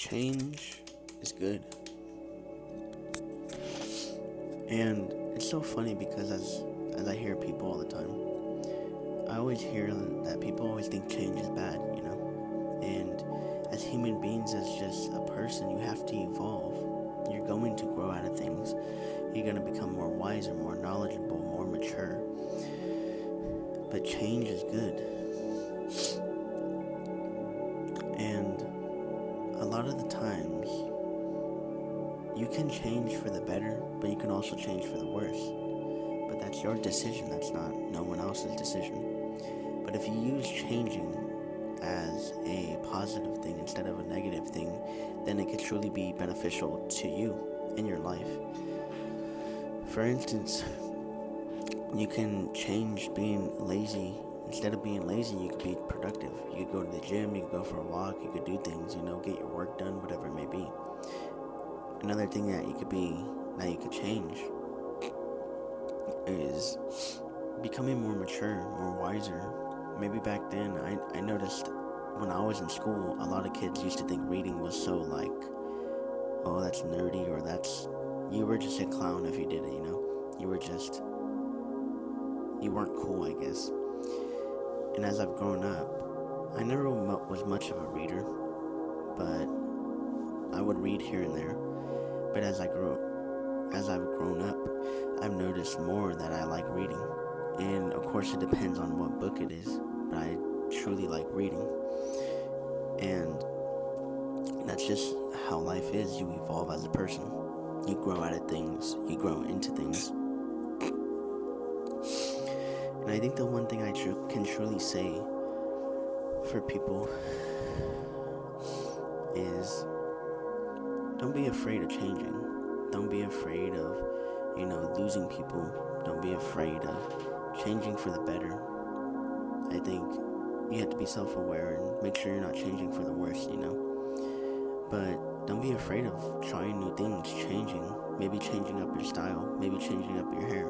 change is good. And it's so funny because as I hear people all the time, I always hear that people always think change is bad, you know? And as human beings, as just a person, you have to evolve. You're going to grow out of things. You're going to become more wiser, more knowledgeable, more mature. But change is good. And a lot of the times, you can change for the better, but you can also change for the worse. But that's your decision, that's not no one else's decision. But if you use changing as a positive thing instead of a negative thing, then it could truly be beneficial to you in your life. For instance, you can change being lazy. Instead of being lazy, you could be productive. You could go to the gym, you could go for a walk, you could do things, get your work done, whatever it may be. Another thing that you could change is becoming more mature, more wiser. Maybe back then, I noticed when I was in school, a lot of kids used to think reading was so like, oh, that's nerdy, or you were just a clown if you did it, you weren't cool, I guess. And as I've grown up, I never was much of a reader, but I would read here and there. But as I've grown up, I've noticed more that I like reading. And of course it depends on what book it is, but I truly like reading. And that's just how life is. You evolve as a person. You grow out of things. You grow into things. And I think the one thing I can truly say for people is don't be afraid of changing. Don't be afraid of, losing people. Don't be afraid of changing for the better. I think you have to be self-aware and make sure you're not changing for the worse, But don't be afraid of trying new things, changing. Maybe changing up your style. Maybe changing up your hair.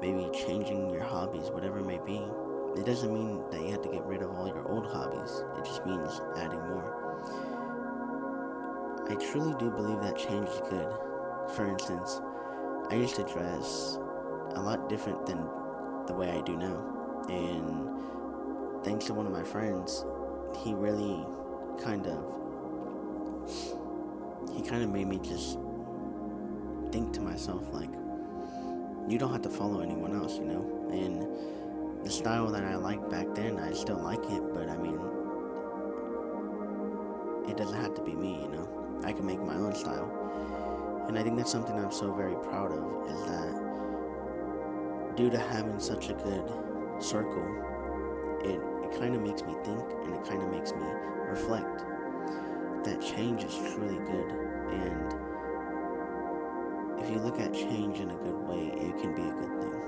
Maybe changing your hobbies, whatever it may be. It doesn't mean that you have to get rid of all your old hobbies. It just means adding more. I truly do believe that change is good. For instance, I used to dress a lot different than the way I do now. And thanks to one of my friends, he really kind of made me just think to myself, like, you don't have to follow anyone else, And the style that I liked back then, I still like it, but it doesn't have to be me, I can make my own style. And I think that's something I'm so very proud of, is that due to having such a good circle, it kind of makes me think, and it kind of makes me reflect that change is truly good. And if you look at change in a good way, it can be a good thing.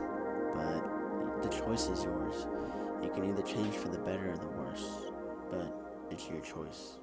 But the choice is yours. You can either change for the better or the worse, but it's your choice.